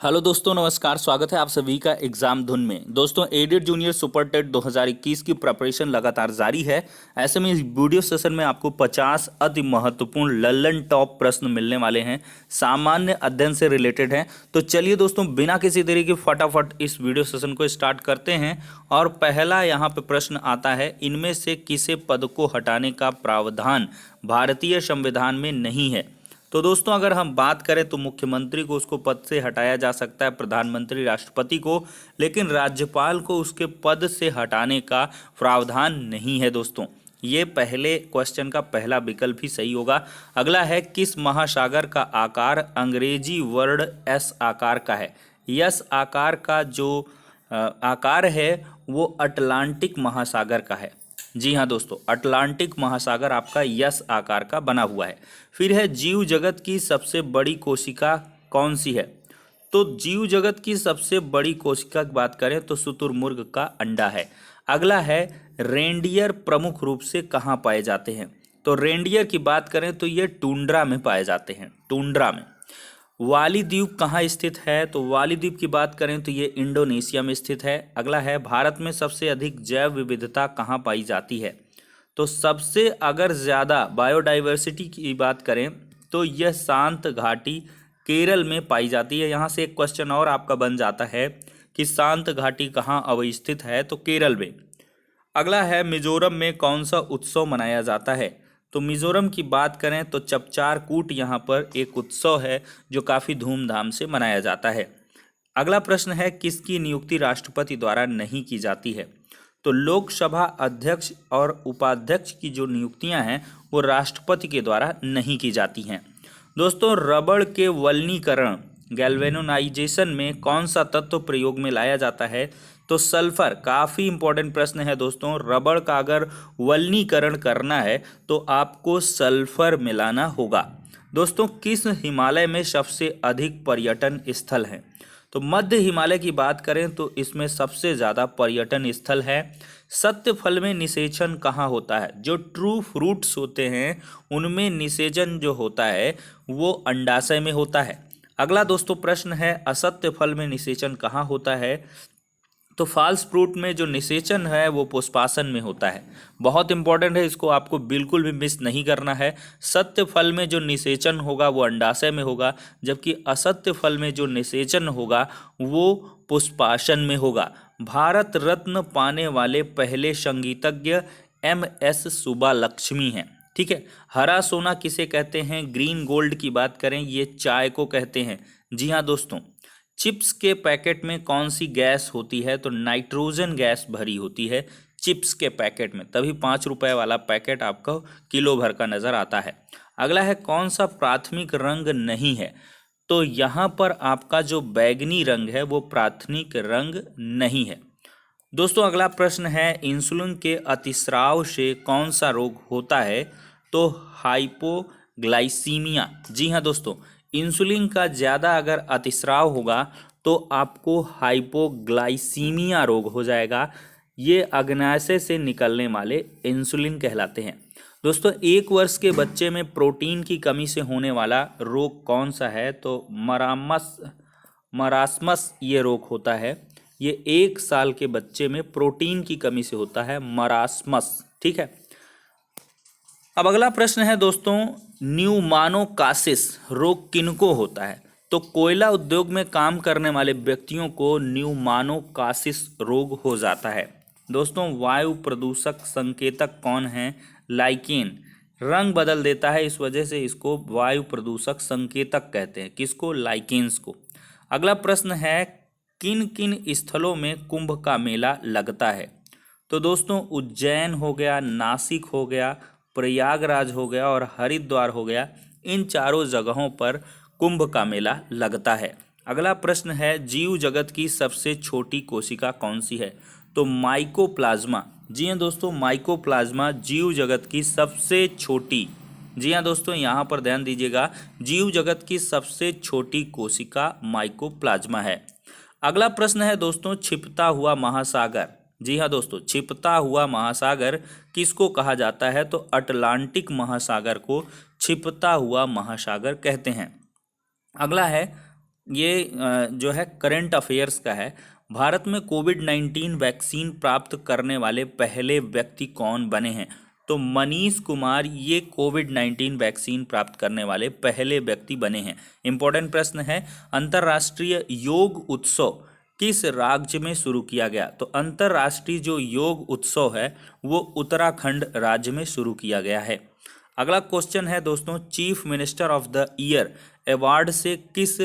Hello दोस्तों, नमस्कार। स्वागत है आप सभी का एग्जाम धुन में। दोस्तों, एडेड जूनियर सुपर टेट 2021 की प्रिपरेशन लगातार जारी है। ऐसे में इस वीडियो सेशन में आपको 50 अति महत्वपूर्ण लल्लन टॉप प्रश्न मिलने वाले हैं, सामान्य अध्ययन से रिलेटेड हैं। तो चलिए दोस्तों, बिना किसी देरी के फटाफट इस वीडियो सेशन को स्टार्ट करते हैं। और पहला यहाँ पे प्रश्न आता है, इनमें से किसे पद को हटाने का प्रावधान भारतीय संविधान में नहीं है? तो दोस्तों, अगर हम बात करें तो मुख्यमंत्री को उसको पद से हटाया जा सकता है, प्रधानमंत्री राष्ट्रपति को, लेकिन राज्यपाल को उसके पद से हटाने का प्रावधान नहीं है। दोस्तों, ये पहले क्वेश्चन का पहला विकल्प ही सही होगा। अगला है, किस महासागर का आकार अंग्रेजी वर्ड एस आकार का है? यस आकार का जो आकार है वो अटलांटिक महासागर का है। जी हाँ दोस्तों, अटलांटिक महासागर आपका यस आकार का बना हुआ है। फिर है, जीव जगत की सबसे बड़ी कोशिका कौन सी है? तो जीव जगत की सबसे बड़ी कोशिका की बात करें तो शुतुरमुर्ग का अंडा है। अगला है, रेंडियर प्रमुख रूप से कहाँ पाए जाते हैं? तो रेंडियर की बात करें तो ये टुंड्रा में पाए जाते हैं, टुंड्रा में। वाली द्वीप कहाँ स्थित है? तो वाली द्वीप की बात करें तो ये इंडोनेशिया में स्थित है। अगला है, भारत में सबसे अधिक जैव विविधता कहाँ पाई जाती है? तो सबसे अगर ज़्यादा बायोडाइवर्सिटी की बात करें तो यह शांत घाटी केरल में पाई जाती है। यहाँ से एक क्वेश्चन और आपका बन जाता है कि शांत घाटी कहाँ अवस्थित है? तो केरल में। अगला है, मिजोरम में कौन सा उत्सव मनाया जाता है? तो मिजोरम की बात करें तो चपचार कूट यहाँ पर एक उत्सव है जो काफ़ी धूमधाम से मनाया जाता है। अगला प्रश्न है, किसकी नियुक्ति राष्ट्रपति द्वारा नहीं की जाती है? तो लोकसभा अध्यक्ष और उपाध्यक्ष की जो नियुक्तियां हैं वो राष्ट्रपति के द्वारा नहीं की जाती हैं। दोस्तों, रबड़ के वल्नीकरण गैल्वेनोनाइजेशन में कौन सा तत्व प्रयोग में लाया जाता है? तो सल्फर। काफ़ी इंपॉर्टेंट प्रश्न है दोस्तों। रबड़ का अगर वल्नीकरण करना है तो आपको सल्फर मिलाना होगा। दोस्तों, किस हिमालय में सबसे अधिक पर्यटन स्थल हैं? तो मध्य हिमालय की बात करें तो इसमें सबसे ज़्यादा पर्यटन स्थल है। सत्य फल में निषेचन कहाँ होता है? जो ट्रू फ्रूट्स होते हैं उनमें निषेचन जो होता है वो अंडाशय में होता है। अगला दोस्तों प्रश्न है, असत्य फल में निषेचन कहाँ होता है? तो फॉल्स फ्रूट में जो निषेचन है वो पुष्पासन में होता है। बहुत इंपॉर्टेंट है, इसको आपको बिल्कुल भी मिस नहीं करना है। सत्य फल में जो निषेचन होगा वो अंडाशय में होगा, जबकि असत्य फल में जो निषेचन होगा वो पुष्पासन में होगा। भारत रत्न पाने वाले पहले संगीतज्ञ MS सुब्बालक्ष्मी हैं। ठीक है। हरा सोना किसे कहते हैं? ग्रीन गोल्ड की बात करें ये चाय को कहते हैं। जी हाँ दोस्तों, चिप्स के पैकेट में कौन सी गैस होती है? तो नाइट्रोजन गैस भरी होती है चिप्स के पैकेट में, तभी 5 रुपए वाला पैकेट आपको किलो भर का नज़र आता है। अगला है, कौन सा प्राथमिक रंग नहीं है? तो यहाँ पर आपका जो बैगनी रंग है वो प्राथमिक रंग नहीं है। दोस्तों, अगला प्रश्न है, इंसुलिन के अतिस्राव से कौन सा रोग होता है? तो हाइपोग्लाइसीमिया। जी हाँ दोस्तों, इंसुलिन का ज़्यादा अगर अतिस्राव होगा तो आपको हाइपोग्लाइसीमिया रोग हो जाएगा। ये अग्नाशय से निकलने वाले इंसुलिन कहलाते हैं। दोस्तों, 1 वर्ष के बच्चे में प्रोटीन की कमी से होने वाला रोग कौन सा है? तो मरासमस ये रोग होता है। ये 1 साल के बच्चे में प्रोटीन की कमी से होता है, मरासमस। ठीक है। अब अगला प्रश्न है दोस्तों, न्यूमानोकासिस रोग किनको होता है? तो कोयला उद्योग में काम करने वाले व्यक्तियों को न्यूमानोकासिस रोग हो जाता है। दोस्तों, वायु प्रदूषक संकेतक कौन है? लाइकेन रंग बदल देता है, इस वजह से इसको वायु प्रदूषक संकेतक कहते हैं। किसको? लाइकेन्स को। अगला प्रश्न है, किन किन स्थलों में कुंभ का मेला लगता है? तो दोस्तों, उज्जैन हो गया, नासिक हो गया, प्रयागराज हो गया और हरिद्वार हो गया। इन चारों जगहों पर कुंभ का मेला लगता है। अगला प्रश्न है, जीव जगत की सबसे छोटी कोशिका कौन सी है? तो माइकोप्लाज्मा। जी हाँ दोस्तों, माइकोप्लाज्मा जीव जगत की सबसे छोटी, जी हाँ दोस्तों यहाँ पर ध्यान दीजिएगा, जीव जगत की सबसे छोटी कोशिका माइकोप्लाज्मा है। अगला प्रश्न है दोस्तों, छिपता हुआ महासागर। जी हाँ दोस्तों, छिपता हुआ महासागर किसको कहा जाता है? तो अटलांटिक महासागर को छिपता हुआ महासागर कहते हैं। अगला है, ये जो है करंट अफेयर्स का है। भारत में कोविड-19 वैक्सीन प्राप्त करने वाले पहले व्यक्ति कौन बने हैं? तो मनीष कुमार ये कोविड-19 वैक्सीन प्राप्त करने वाले पहले व्यक्ति बने हैं। इंपॉर्टेंट प्रश्न है, अंतर्राष्ट्रीय योग उत्सव किस राज्य में शुरू किया गया? तो अंतर्राष्ट्रीय जो योग उत्सव है वो उत्तराखंड राज्य में शुरू किया गया है। अगला क्वेश्चन है दोस्तों, chief minister of the year award से किस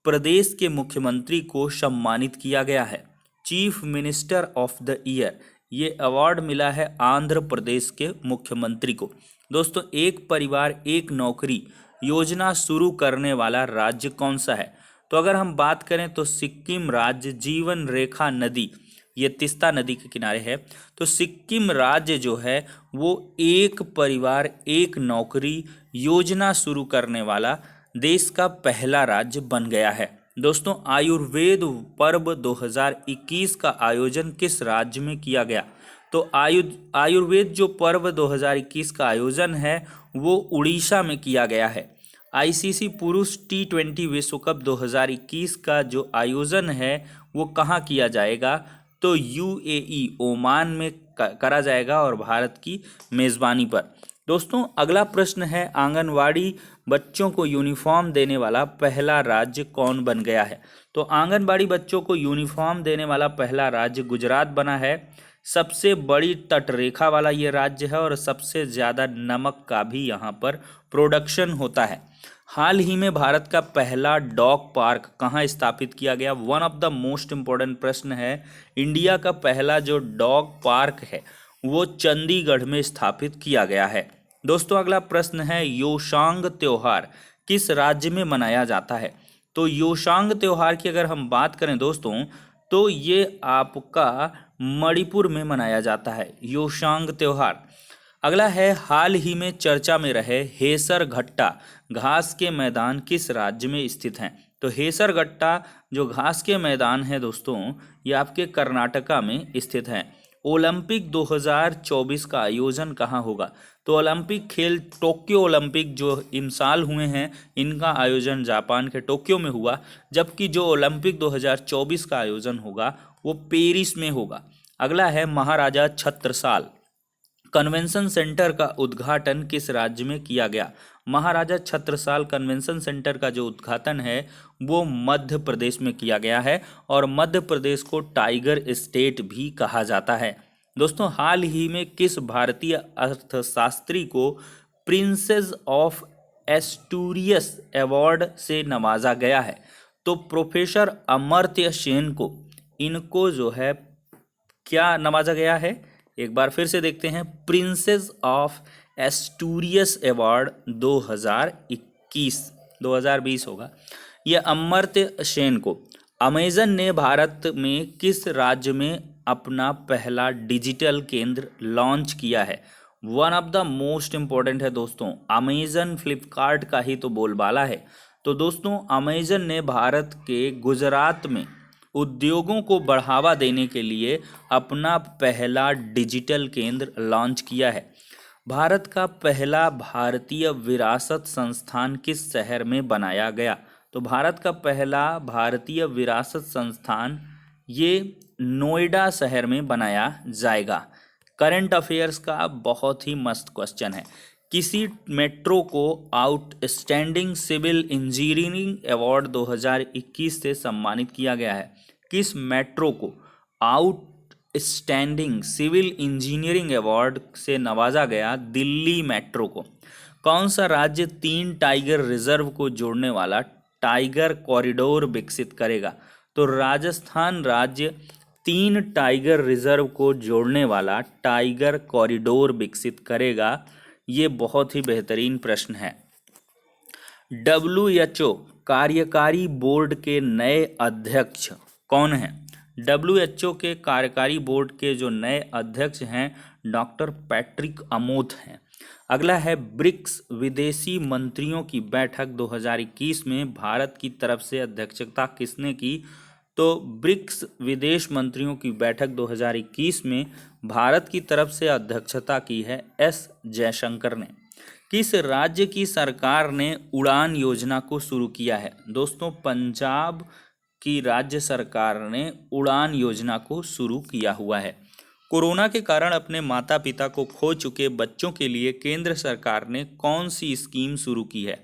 प्रदेश के मुख्यमंत्री को सम्मानित किया गया है? Chief minister of the year ये अवार्ड मिला है आंध्र प्रदेश के मुख्यमंत्री को। दोस्तों, एक परिवार एक नौकरी योजना शुरू करने वाला राज्य कौन सा है? तो अगर हम बात करें तो सिक्किम राज्य जीवन रेखा नदी, ये तीस्ता नदी के किनारे है, तो सिक्किम राज्य जो है वो एक परिवार एक नौकरी योजना शुरू करने वाला देश का पहला राज्य बन गया है। दोस्तों, आयुर्वेद पर्व 2021 का आयोजन किस राज्य में किया गया? तो आयुर्वेद जो पर्व 2021 का आयोजन है वो उड़ीसा में किया गया है। आईसीसी पुरुष T20 विश्व कप 2021 का जो आयोजन है वो कहाँ किया जाएगा? तो यूएई ओमान में करा जाएगा और भारत की मेज़बानी पर। दोस्तों, अगला प्रश्न है, आंगनवाड़ी बच्चों को यूनिफॉर्म देने वाला पहला राज्य कौन बन गया है? तो आंगनवाड़ी बच्चों को यूनिफॉर्म देने वाला पहला राज्य गुजरात बना है। सबसे बड़ी तटरेखा वाला ये राज्य है और सबसे ज़्यादा नमक का भी यहाँ पर प्रोडक्शन होता है। हाल ही में भारत का पहला डॉग पार्क कहाँ स्थापित किया गया? One of the most important प्रश्न है। इंडिया का पहला जो डॉग पार्क है वो चंडीगढ़ में स्थापित किया गया है। दोस्तों, अगला प्रश्न है, योशांग त्योहार किस राज्य में मनाया जाता है? तो योशांग त्योहार की अगर हम बात करें दोस्तों, तो ये आपका मणिपुर में मनाया जाता है योशांग त्योहार। अगला है, हाल ही में चर्चा में रहे हेसरघट्टा घास के मैदान किस राज्य में स्थित हैं? तो हेसरघट्टा जो घास के मैदान है दोस्तों, ये आपके कर्नाटका में स्थित हैं। ओलंपिक 2024 का आयोजन कहाँ होगा? तो ओलंपिक खेल टोक्यो ओलंपिक जो इस साल हुए हैं इनका आयोजन जापान के टोक्यो में हुआ, जबकि जो ओलंपिक 2024 का आयोजन होगा वो पेरिस में होगा। अगला है, महाराजा छत्रसाल कन्वेंशन सेंटर का उद्घाटन किस राज्य में किया गया? महाराजा छत्रसाल कन्वेंशन सेंटर का जो उद्घाटन है वो मध्य प्रदेश में किया गया है और मध्य प्रदेश को टाइगर स्टेट भी कहा जाता है। दोस्तों, हाल ही में किस भारतीय अर्थशास्त्री को प्रिंसेस ऑफ एस्टूरियस अवार्ड से नवाजा गया है? तो प्रोफेसर अमर्त्य सेन को इनको जो है क्या नवाजा गया है? एक बार फिर से देखते हैं, प्रिंसेस ऑफ एस्टूरियस अवार्ड 2021 होगा। यह अमर्त्य सेन को। अमेजन ने भारत में किस राज्य में अपना पहला डिजिटल केंद्र लॉन्च किया है? One of the most important है दोस्तों, अमेजन फ्लिपकार्ट का ही तो बोलबाला है। तो दोस्तों, अमेजन ने भारत के गुजरात में उद्योगों को बढ़ावा देने के लिए अपना पहला डिजिटल केंद्र लॉन्च किया है। भारत का पहला भारतीय विरासत संस्थान किस शहर में बनाया गया? तो भारत का पहला भारतीय विरासत संस्थान ये नोएडा शहर में बनाया जाएगा। करंट अफेयर्स का बहुत ही मस्त क्वेश्चन है, किसी मेट्रो को आउटस्टैंडिंग सिविल इंजीनियरिंग अवार्ड 2021 से सम्मानित किया गया है? किस मेट्रो को आउटस्टैंडिंग सिविल इंजीनियरिंग अवार्ड से नवाजा गया? दिल्ली मेट्रो को। कौन सा राज्य 3 टाइगर रिजर्व को जोड़ने वाला टाइगर कॉरिडोर विकसित करेगा? तो राजस्थान राज्य 3 टाइगर रिजर्व को जोड़ने वाला टाइगर कॉरिडोर विकसित करेगा। ये बहुत ही बेहतरीन प्रश्न है। WHO कार्यकारी बोर्ड के नए अध्यक्ष कौन हैं? WHO के कार्यकारी बोर्ड के जो नए अध्यक्ष हैं डॉक्टर पैट्रिक अमोथ हैं। अगला है, ब्रिक्स विदेशी मंत्रियों की बैठक 2021 में भारत की तरफ से अध्यक्षता किसने की? तो ब्रिक्स विदेश मंत्रियों की बैठक 2021 में भारत की तरफ से अध्यक्षता की है एस जयशंकर ने। किस राज्य की सरकार ने उड़ान योजना को शुरू किया है? दोस्तों, पंजाब की राज्य सरकार ने उड़ान योजना को शुरू किया हुआ है। कोरोना के कारण अपने माता पिता को खो चुके बच्चों के लिए केंद्र सरकार ने कौन सी स्कीम शुरू की है?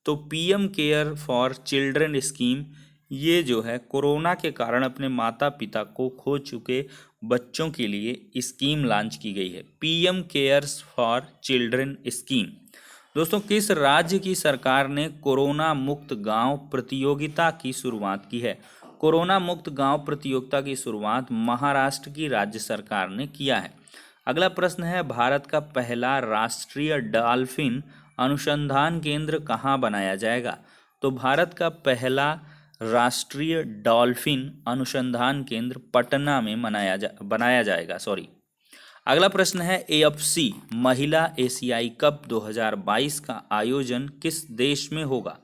तो PM care for children scheme, ये जो है कोरोना के कारण अपने माता पिता को खो चुके बच्चों के लिए स्कीम लॉन्च की गई है, PM cares for children scheme. दोस्तों, किस राज्य की सरकार ने कोरोना मुक्त गांव प्रतियोगिता की शुरुआत की है? कोरोना मुक्त गांव प्रतियोगिता की शुरुआत महाराष्ट्र की राज्य सरकार ने किया है। अगला प्रश्न है, भारत का पहला राष्ट्रीय डॉल्फिन अनुसंधान केंद्र कहाँ बनाया जाएगा? तो भारत का पहला राष्ट्रीय डॉल्फिन अनुसंधान केंद्र पटना में बनाया जाएगा। अगला प्रश्न है, एएफसी महिला एशियाई कप 2022 का आयोजन किस देश में होगा?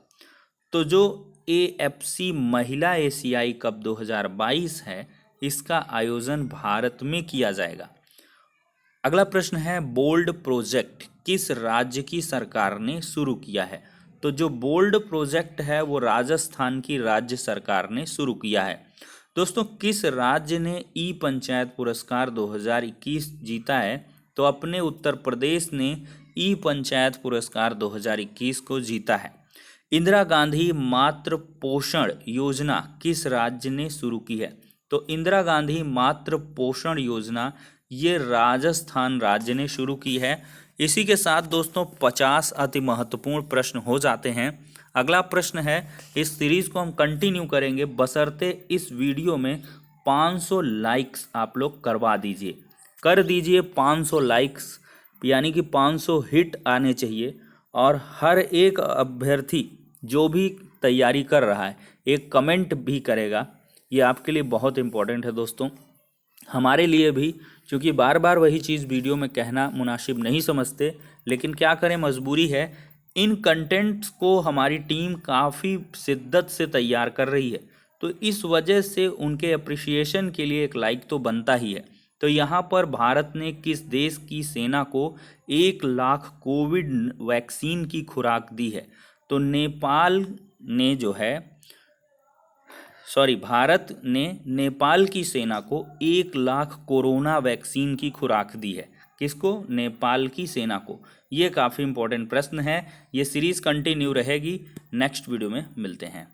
तो जो एएफसी महिला एशियाई कप 2022 है, इसका आयोजन भारत में किया जाएगा। अगला प्रश्न है, बोल्ड प्रोजेक्ट किस राज्य की सरकार ने शुरू किया है? तो जो बोल्ड प्रोजेक्ट है वो राजस्थान की राज्य सरकार ने शुरू किया है। दोस्तों, किस राज्य ने ई पंचायत पुरस्कार 2021 जीता है? तो अपने उत्तर प्रदेश ने ई पंचायत पुरस्कार 2021 को जीता है। इंदिरा गांधी मातृ पोषण योजना किस राज्य ने शुरू की है? तो इंदिरा गांधी मातृ पोषण योजना ये राजस्थान राज्य ने शुरू की है। इसी के साथ दोस्तों 50 अति महत्वपूर्ण प्रश्न हो जाते हैं। अगला प्रश्न है, इस सीरीज को हम कंटिन्यू करेंगे बशर्ते इस वीडियो में 500 लाइक्स आप लोग करवा दीजिए, कर दीजिए 500 लाइक्स, यानी कि 500 हिट आने चाहिए। और हर एक अभ्यर्थी जो भी तैयारी कर रहा है एक कमेंट भी करेगा, ये आपके लिए बहुत इम्पोर्टेंट है दोस्तों, हमारे लिए भी, क्योंकि बार बार वही चीज़ वीडियो में कहना मुनासिब नहीं समझते, लेकिन क्या करें, मजबूरी है। इन कंटेंट्स को हमारी टीम काफ़ी शिद्दत से तैयार कर रही है, तो इस वजह से उनके अप्रिसिएशन के लिए एक लाइक तो बनता ही है। तो यहाँ पर भारत ने किस देश की सेना को 1 लाख कोविड वैक्सीन की खुराक दी है? तो नेपाल ने जो है भारत ने नेपाल की सेना को 1 लाख कोरोना वैक्सीन की खुराक दी है। किसको? नेपाल की सेना को। ये काफ़ी इंपॉर्टेंट प्रश्न है। ये सीरीज़ कंटिन्यू रहेगी। नेक्स्ट वीडियो में मिलते हैं।